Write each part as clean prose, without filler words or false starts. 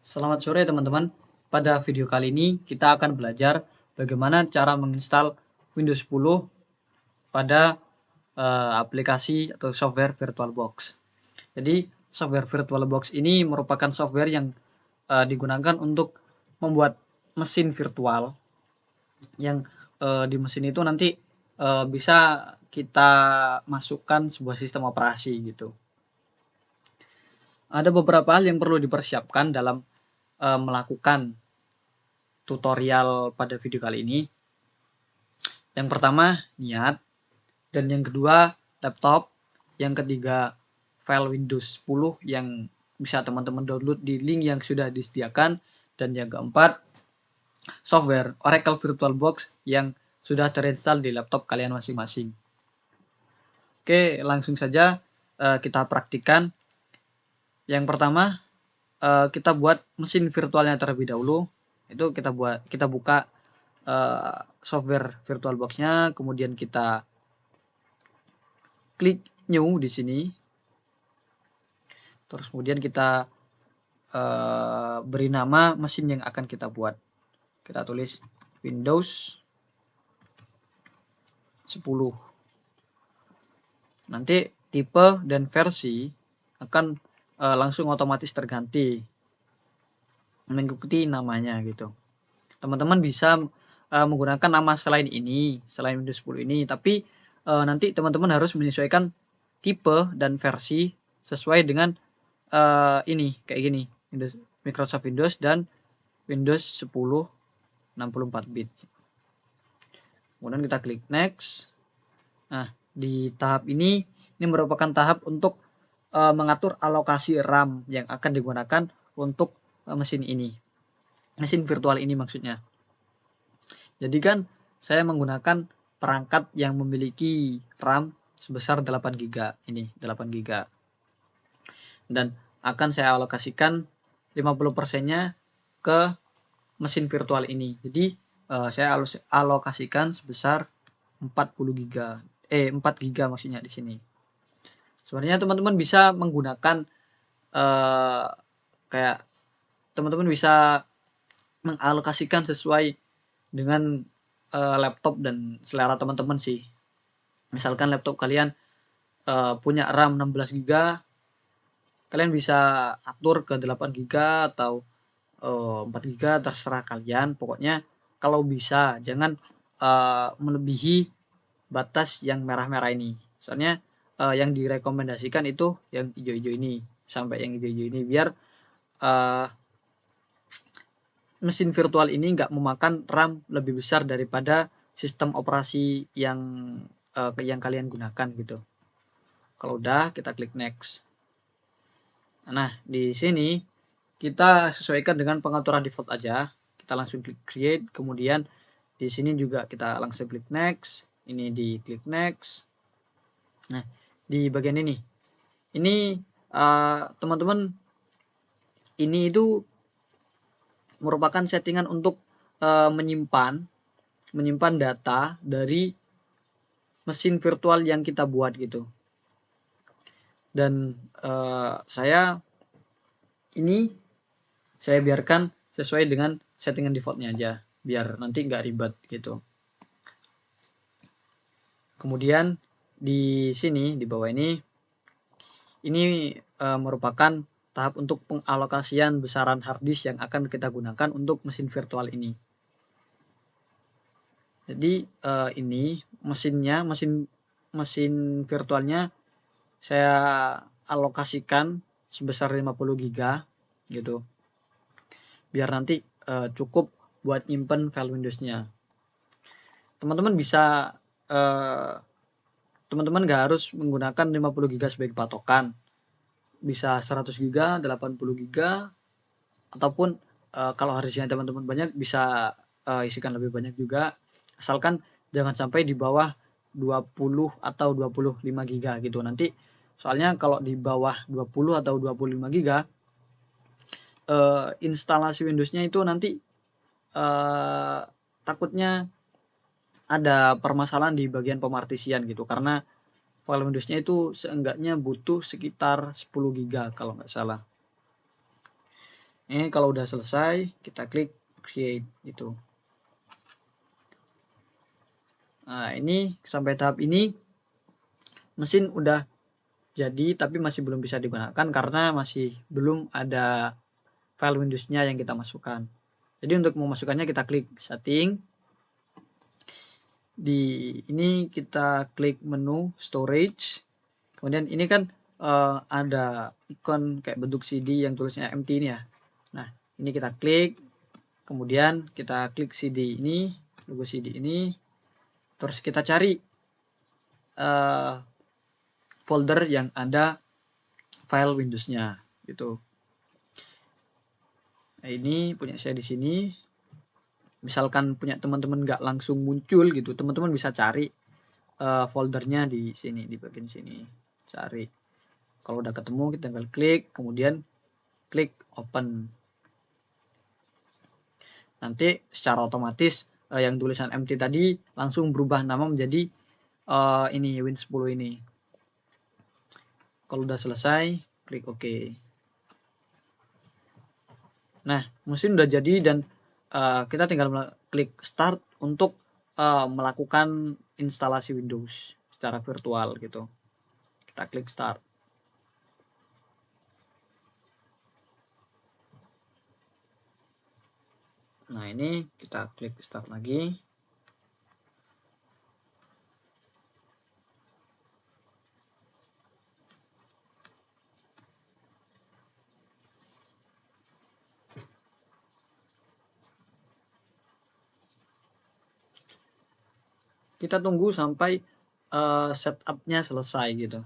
Selamat sore teman-teman. Pada video kali ini kita akan belajar bagaimana cara menginstal Windows 10 pada aplikasi atau software VirtualBox. Jadi software VirtualBox ini merupakan software yang digunakan untuk membuat mesin virtual yang di mesin itu nanti bisa kita masukkan sebuah sistem operasi gitu. Ada beberapa hal yang perlu dipersiapkan dalam melakukan tutorial pada video kali ini. Yang pertama, niat. Dan yang kedua, laptop. Yang ketiga, file Windows 10 yang bisa teman-teman download di link yang sudah disediakan. Dan yang keempat, software Oracle VirtualBox yang sudah terinstall di laptop kalian masing-masing. Oke, langsung saja kita praktikkan. Yang pertama, kita buat mesin virtualnya terlebih dahulu. Itu kita buka software VirtualBox-nya, kemudian kita klik new di sini. Terus kemudian kita beri nama mesin yang akan kita buat. Kita tulis Windows 10. Nanti tipe dan versi akan langsung otomatis terganti mengikuti namanya gitu. Teman-teman bisa menggunakan nama selain Windows 10 ini, tapi nanti teman-teman harus menyesuaikan tipe dan versi sesuai dengan ini kayak gini, Microsoft Windows dan Windows 10 64 bit. Kemudian kita klik next. Nah, di tahap ini merupakan tahap untuk mengatur alokasi RAM yang akan digunakan untuk mesin virtual ini maksudnya. Jadi kan saya menggunakan perangkat yang memiliki RAM sebesar 8 GB ini, 8 GB. Dan akan saya alokasikan 50%-nya ke mesin virtual ini. Jadi saya alokasikan sebesar 40 GB. 4 GB maksudnya di sini. Sebenarnya teman-teman bisa menggunakan kayak teman-teman bisa mengalokasikan sesuai dengan laptop dan selera teman-teman sih. Misalkan laptop kalian punya RAM 16 GB, kalian bisa atur ke 8 GB atau 4 GB, terserah kalian. Pokoknya kalau bisa jangan melebihi batas yang merah-merah ini. Soalnya yang direkomendasikan itu yang hijau-hijau ini, sampai yang hijau-hijau ini, biar mesin virtual ini nggak memakan RAM lebih besar daripada sistem operasi yang kalian gunakan gitu. Kalau udah, kita klik next. Nah, di sini kita sesuaikan dengan pengaturan default aja. Kita langsung klik create, kemudian di sini juga kita langsung klik next. Ini di klik next. Nah, di bagian ini teman-teman, ini itu merupakan settingan untuk menyimpan data dari mesin virtual yang kita buat gitu. Dan saya biarkan sesuai dengan settingan defaultnya aja, biar nanti nggak ribet gitu. Kemudian di sini di bawah ini merupakan tahap untuk pengalokasian besaran harddisk yang akan kita gunakan untuk mesin virtual ini. Jadi ini mesin virtualnya saya alokasikan sebesar 50 GB gitu. Biar nanti cukup buat nyimpen file Windows-nya. Teman-teman bisa teman-teman nggak harus menggunakan 50 GB sebagai patokan. Bisa 100 GB, 80 GB, ataupun kalau harddisknya teman-teman banyak bisa isikan lebih banyak juga, asalkan jangan sampai di bawah 20 atau 25 GB gitu. Nanti soalnya kalau di bawah 20 atau 25 GB instalasi Windows-nya itu nanti takutnya ada permasalahan di bagian pemartisian gitu, karena file Windows-nya itu seenggaknya butuh sekitar 10 GB kalau nggak salah. Ini kalau udah selesai, kita klik create gitu. Nah, ini sampai tahap ini mesin udah jadi tapi masih belum bisa digunakan karena masih belum ada file Windows-nya yang kita masukkan. Jadi untuk memasukkannya kita klik setting. Di ini kita klik menu storage. Kemudian ini kan ada ikon kayak bentuk CD yang tulisnya empty ini ya. Nah, ini kita klik. Kemudian kita klik CD ini, logo CD ini. Terus kita cari folder yang ada file Windows-nya gitu. Nah, ini punya saya di sini. Misalkan punya teman-teman nggak langsung muncul gitu, teman-teman bisa cari foldernya di sini, di bagian sini. Cari. Kalau udah ketemu, kita tinggal klik, kemudian klik open. Nanti secara otomatis yang tulisan empty tadi langsung berubah nama menjadi ini Win10 ini. Kalau udah selesai, klik OK. Nah, mesin udah jadi dan kita tinggal klik start untuk melakukan instalasi Windows secara virtual gitu. Kita klik start. Nah, ini kita klik start lagi. Kita tunggu sampai setup-nya selesai gitu.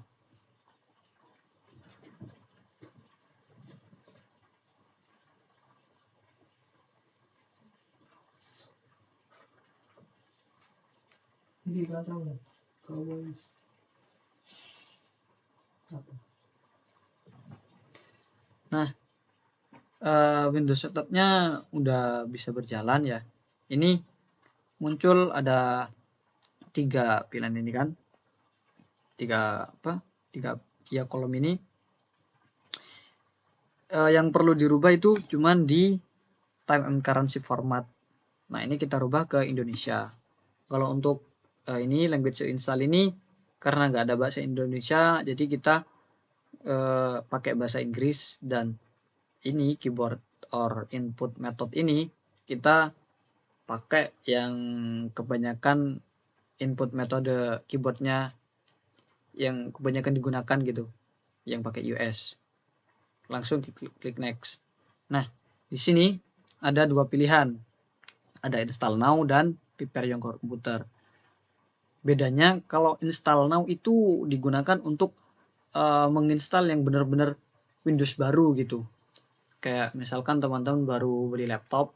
Nah, Windows setup-nya udah bisa berjalan ya. Ini muncul ada 3 pilihan ini kan. 3 ya kolom ini. Yang perlu dirubah itu cuman di time and currency format. Nah, ini kita rubah ke Indonesia. Kalau untuk ini language install ini karena nggak ada bahasa Indonesia, jadi kita pakai bahasa Inggris, dan ini keyboard or input method ini kita pakai yang kebanyakan input metode keyboardnya yang kebanyakan digunakan gitu, yang pakai US. Langsung klik next. Nah, di sini ada 2 pilihan. Ada install now dan prepare your computer. Bedanya kalau install now itu digunakan untuk menginstal yang benar-benar Windows baru gitu. Kayak misalkan teman-teman baru beli laptop,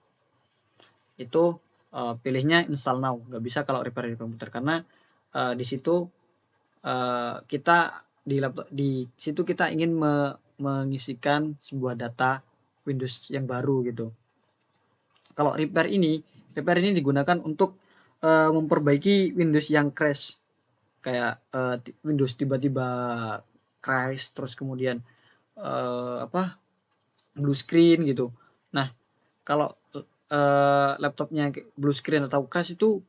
itu pilihnya install now. Nggak bisa kalau repair your komputer karena di situ kita di situ kita ingin mengisikan sebuah data Windows yang baru gitu. Kalau repair ini digunakan untuk memperbaiki Windows yang crash, kayak Windows tiba-tiba crash terus kemudian blue screen gitu. Nah, kalau laptopnya blue screen atau crash itu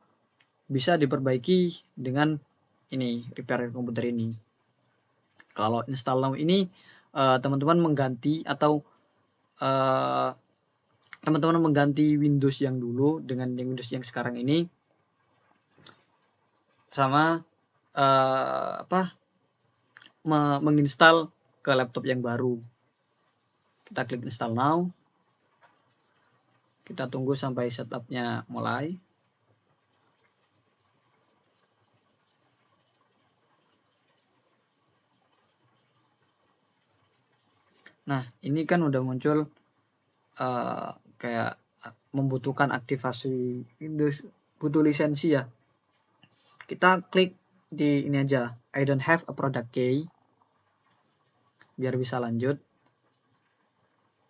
bisa diperbaiki dengan ini repair komputer ini. Kalau install now ini teman-teman mengganti atau teman-teman mengganti Windows yang dulu dengan yang Windows yang sekarang ini sama menginstal ke laptop yang baru. Kita klik install now. Kita tunggu sampai setupnya mulai. Nah, ini kan udah muncul kayak membutuhkan aktivasi Windows, butuh lisensi ya. Kita klik di ini aja, I don't have a product key, biar bisa lanjut.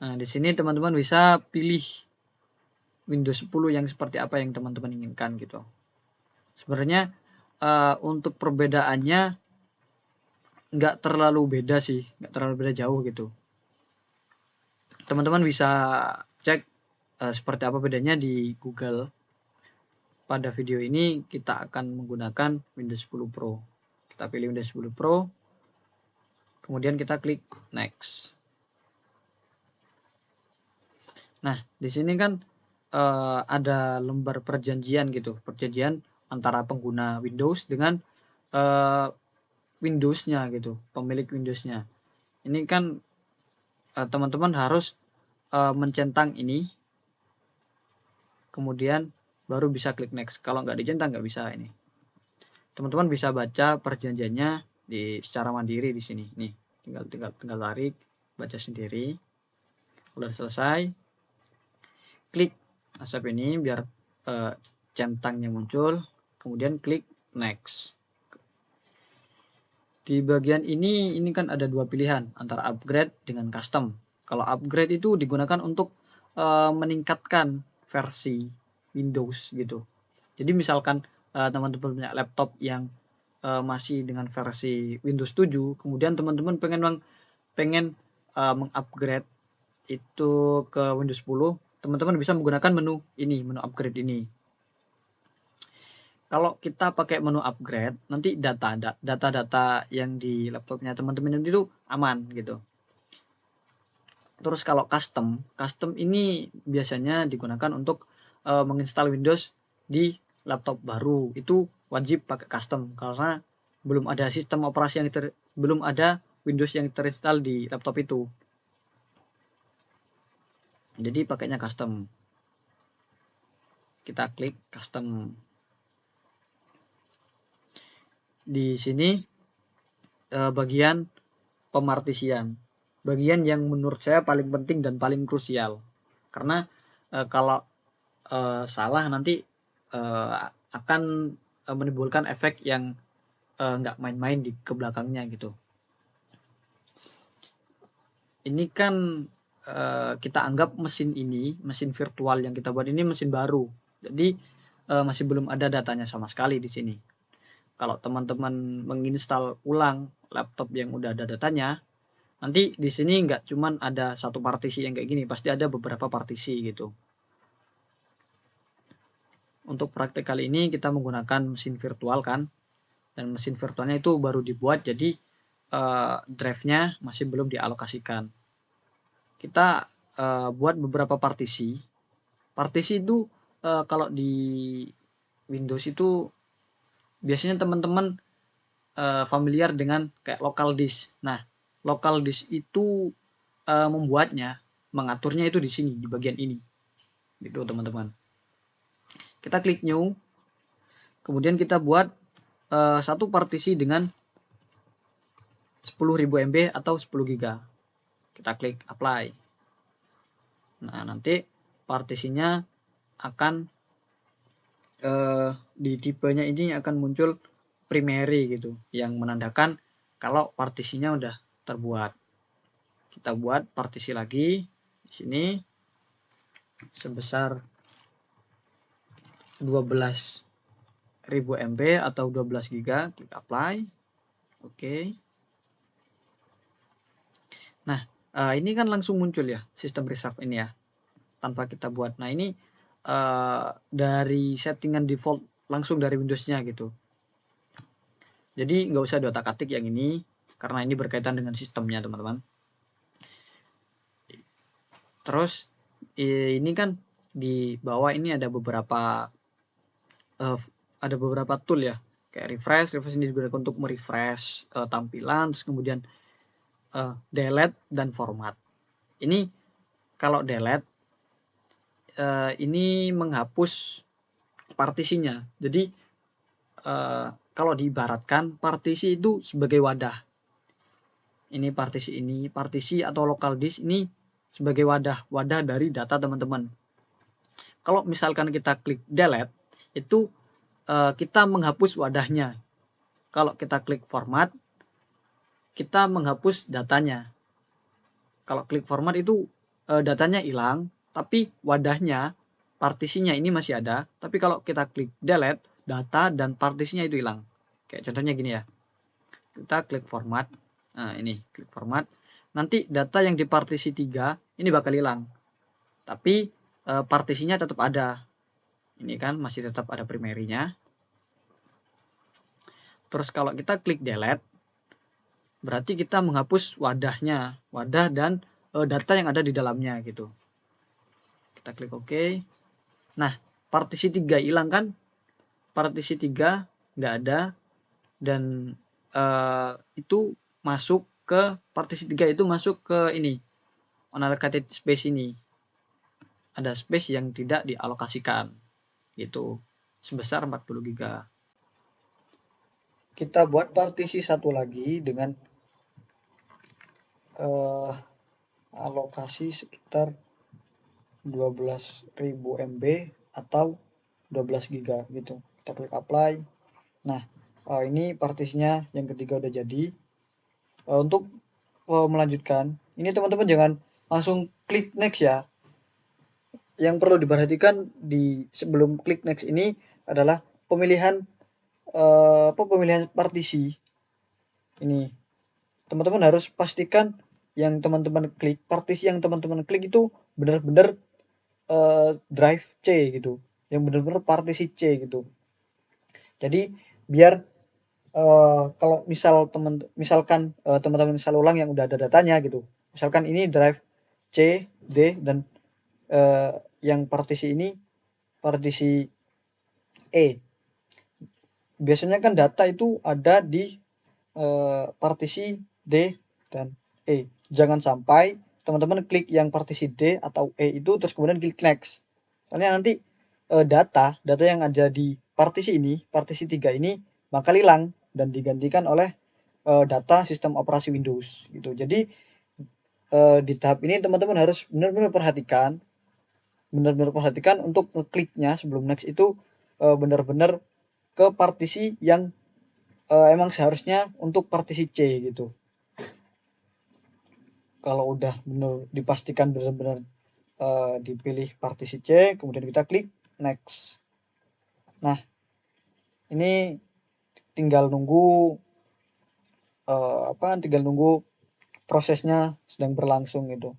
Nah, di sini teman-teman bisa pilih Windows 10 yang seperti apa yang teman-teman inginkan gitu. Sebenarnya untuk perbedaannya nggak terlalu beda sih, nggak terlalu beda jauh gitu. Teman-teman bisa cek seperti apa bedanya di Google. Pada video ini kita akan menggunakan Windows 10 Pro. Kita pilih Windows 10 Pro, kemudian kita klik next. Nah, di sini kan ada lembar perjanjian gitu, perjanjian antara pengguna Windows dengan Windows-nya gitu, pemilik Windows-nya. Ini kan teman-teman harus mencentang ini, kemudian baru bisa klik next. Kalau nggak dicentang nggak bisa ini. Teman-teman bisa baca perjanjiannya secara mandiri di sini. Nih, tinggal tarik, baca sendiri. Udah selesai, klik asap ini biar centangnya muncul, kemudian klik next. Di bagian ini kan ada dua pilihan antara upgrade dengan custom. Kalau upgrade itu digunakan untuk meningkatkan versi Windows gitu. Jadi misalkan teman-teman punya laptop yang masih dengan versi Windows 7, kemudian teman-teman pengen mengupgrade itu ke Windows 10, teman-teman bisa menggunakan menu upgrade ini. Kalau kita pakai menu upgrade, nanti data-data yang di laptopnya teman-teman itu aman gitu. Terus kalau custom ini biasanya digunakan untuk menginstal Windows di laptop baru. Itu wajib pakai custom karena belum ada sistem operasi belum ada Windows yang terinstall di laptop itu. Jadi pakainya custom. Kita klik custom. Di sini bagian pemartisian, bagian yang menurut saya paling penting dan paling krusial, karena kalau salah nanti akan menimbulkan efek yang nggak main-main di kebelakangnya gitu. Ini kan kita anggap mesin virtual yang kita buat ini mesin baru, jadi masih belum ada datanya sama sekali di sini. Kalau teman-teman menginstal ulang laptop yang udah ada datanya, nanti di sini nggak cuman ada satu partisi yang kayak gini, pasti ada beberapa partisi gitu. Untuk praktek kali ini kita menggunakan mesin virtual kan, dan mesin virtualnya itu baru dibuat, jadi drive-nya masih belum dialokasikan. Kita buat beberapa partisi. Partisi itu kalau di Windows itu biasanya teman-teman familiar dengan kayak local disk. Nah, local disk itu mengaturnya itu di sini, di bagian ini. Gitu teman-teman. Kita klik new. Kemudian kita buat satu partisi dengan 10.000 MB atau 10 GB. Kita klik apply. Nah, nanti partisinya akan di tipenya ini akan muncul primary gitu, yang menandakan kalau partisinya udah terbuat. Kita buat partisi lagi di sini sebesar 12.000 MB atau 12 GB, klik apply. Oke. Nah, ini kan langsung muncul ya sistem reserve ini ya, tanpa kita buat. Nah, ini dari settingan default langsung dari Windows-nya gitu. Jadi nggak usah diotak-atik yang ini, karena ini berkaitan dengan sistemnya teman-teman. Terus ini kan di bawah ini ada beberapa tool ya, kayak refresh ini digunakan untuk merefresh tampilan, terus kemudian delete dan format. Ini kalau delete ini menghapus partisinya. Jadi kalau diibaratkan partisi itu sebagai wadah. Ini partisi atau local disk ini sebagai wadah dari data teman-teman. Kalau misalkan kita klik delete, itu kita menghapus wadahnya. Kalau kita klik format, kita menghapus datanya. Kalau klik format itu datanya hilang, tapi wadahnya, partisinya ini masih ada. Tapi kalau kita klik delete, data dan partisinya itu hilang. Kayak contohnya gini ya. Kita klik format. Nah, ini klik format. Nanti data yang di partisi 3 ini bakal hilang. Tapi partisinya tetap ada. Ini kan masih tetap ada primary-nya. Terus kalau kita klik delete, berarti kita menghapus wadahnya, wadah dan data yang ada di dalamnya gitu. Kita klik OK. Nah, partisi 3 hilang kan? Partisi 3 nggak ada, dan itu masuk ke partisi 3 itu masuk ke ini, unallocated space ini. Ada space yang tidak dialokasikan gitu, sebesar 40 GB. Kita buat partisi satu lagi dengan alokasi sekitar 12.000 MB atau 12 GB gitu. Kita klik apply. Nah, ini partisinya yang ketiga udah jadi. Untuk melanjutkan, ini teman-teman jangan langsung klik next ya. Yang perlu diperhatikan di sebelum klik next ini adalah pemilihan pemilihan partisi. Ini teman-teman harus pastikan yang teman-teman klik, partisi yang teman-teman klik itu benar-benar drive C gitu, yang benar-benar partisi C gitu. Jadi biar kalau misalkan teman-teman install ulang yang udah ada datanya gitu, misalkan ini drive C, D, dan yang partisi ini partisi E. Biasanya kan data itu ada di partisi D dan E. Jangan sampai teman-teman klik yang partisi D atau E itu terus kemudian klik next. Soalnya nanti data yang ada di partisi ini, partisi 3 ini bakal hilang dan digantikan oleh data sistem operasi Windows gitu. Jadi di tahap ini teman-teman harus benar-benar perhatikan untuk ngekliknya sebelum next itu benar-benar ke partisi yang emang seharusnya untuk partisi C gitu. Kalau udah benar dipastikan benar-benar dipilih partisi C, kemudian kita klik next. Nah, ini tinggal nunggu tinggal nunggu prosesnya sedang berlangsung gitu.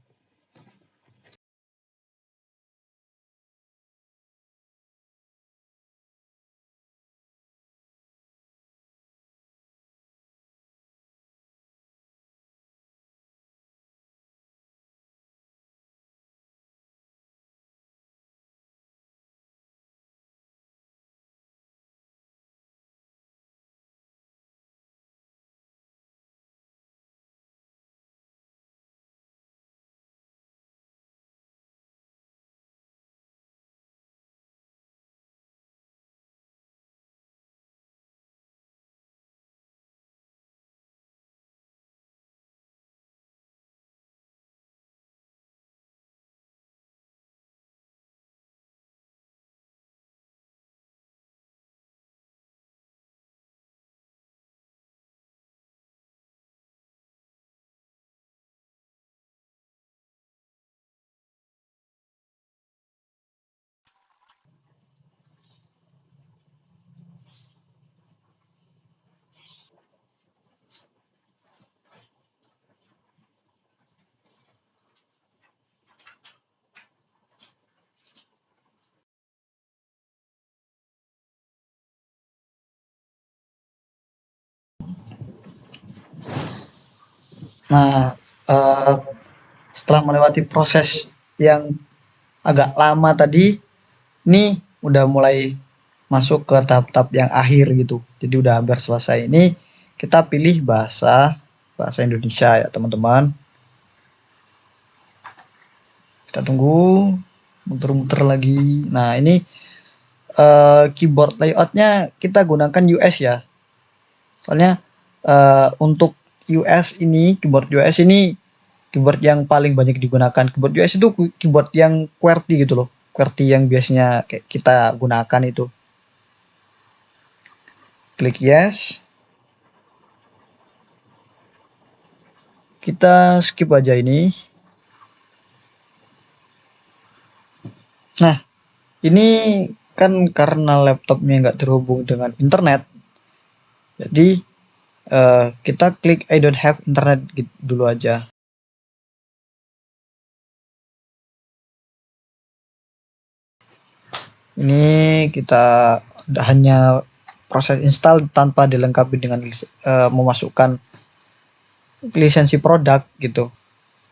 Nah, setelah melewati proses yang agak lama tadi, ini udah mulai masuk ke tahap-tahap yang akhir gitu. Jadi udah hampir selesai. Ini kita pilih bahasa Indonesia ya teman-teman. Kita tunggu muter-muter lagi. Nah, ini keyboard layoutnya kita gunakan US ya. Soalnya untuk keyboard US ini keyboard yang paling banyak digunakan. Keyboard US itu keyboard yang QWERTY gitu loh. QWERTY yang biasanya kayak kita gunakan itu. Klik yes. Kita skip aja ini. Nah, ini kan karena laptopnya nggak terhubung dengan internet, jadi kita klik I don't have internet dulu aja. Ini kita hanya proses install tanpa dilengkapi dengan memasukkan lisensi produk gitu.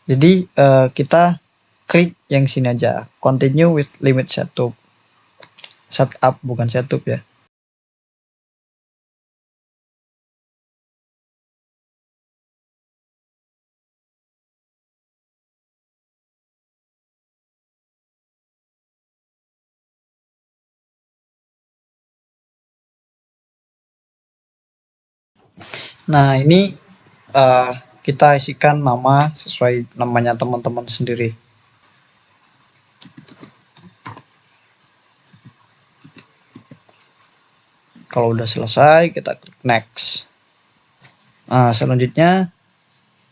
Jadi kita klik yang sini aja, continue with limit setup bukan setup ya. Nah ini kita isikan nama sesuai namanya teman-teman sendiri. Kalau udah selesai kita klik next. Nah selanjutnya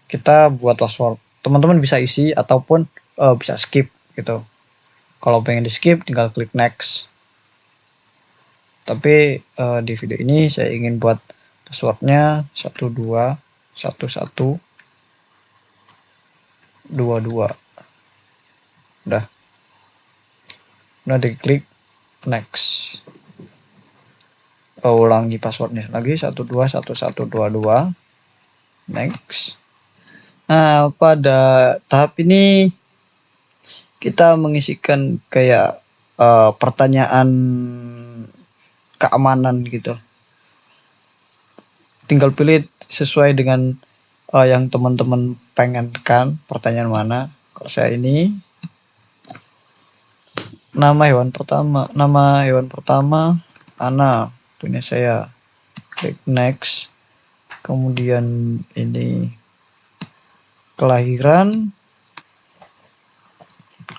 kita buat password. Teman-teman bisa isi ataupun bisa skip gitu. Kalau pengen di skip tinggal klik next. Tapi di video ini saya ingin buat passwordnya 121122. Udah diklik next. Ulangi passwordnya lagi 121122. Next. Nah pada tahap ini kita mengisikan kayak pertanyaan keamanan gitu. Tinggal pilih sesuai dengan yang teman-teman pengenkan, pertanyaan mana. Kalau saya ini nama hewan pertama Ana, punya saya. Klik next. Kemudian ini kelahiran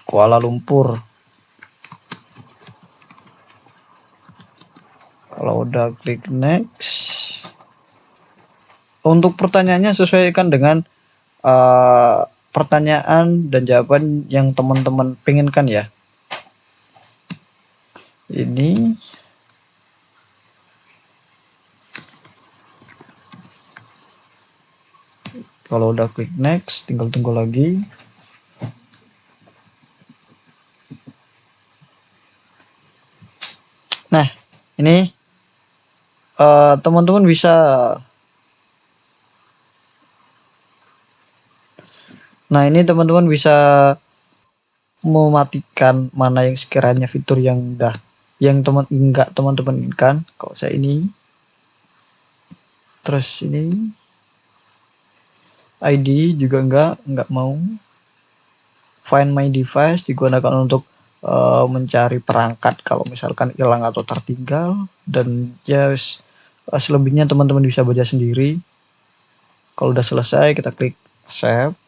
Kuala Lumpur. Kalau udah klik next, untuk pertanyaannya sesuaikan dengan pertanyaan dan jawaban yang teman-teman penginkan ya. Ini kalau udah klik next tinggal tunggu lagi. Nah ini teman-teman bisa mematikan mana yang sekiranya fitur yang teman-teman inginkan. Kalau saya ini, terus ini ID juga enggak mau. Find my device digunakan untuk mencari perangkat kalau misalkan hilang atau tertinggal, dan ya selebihnya teman-teman bisa baca sendiri. Kalau udah selesai kita klik save.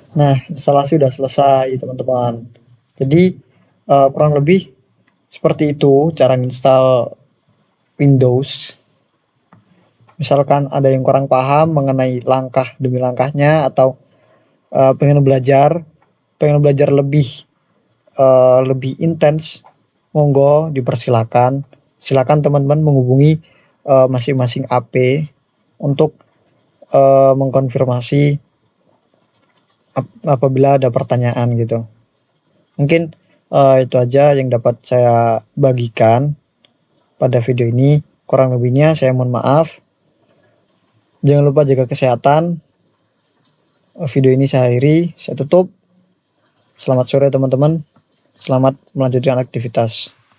Nah, instalasi udah selesai teman-teman. Jadi kurang lebih seperti itu cara install Windows. Misalkan ada yang kurang paham mengenai langkah demi langkahnya, atau pengen belajar lebih intens, monggo dipersilakan. Silakan teman-teman menghubungi masing-masing AP untuk mengkonfirmasi apabila ada pertanyaan gitu. Mungkin itu aja yang dapat saya bagikan pada video ini. Kurang lebihnya saya mohon maaf. Jangan lupa jaga kesehatan. Video ini saya akhiri, saya tutup. Selamat sore teman-teman. Selamat melanjutkan aktivitas.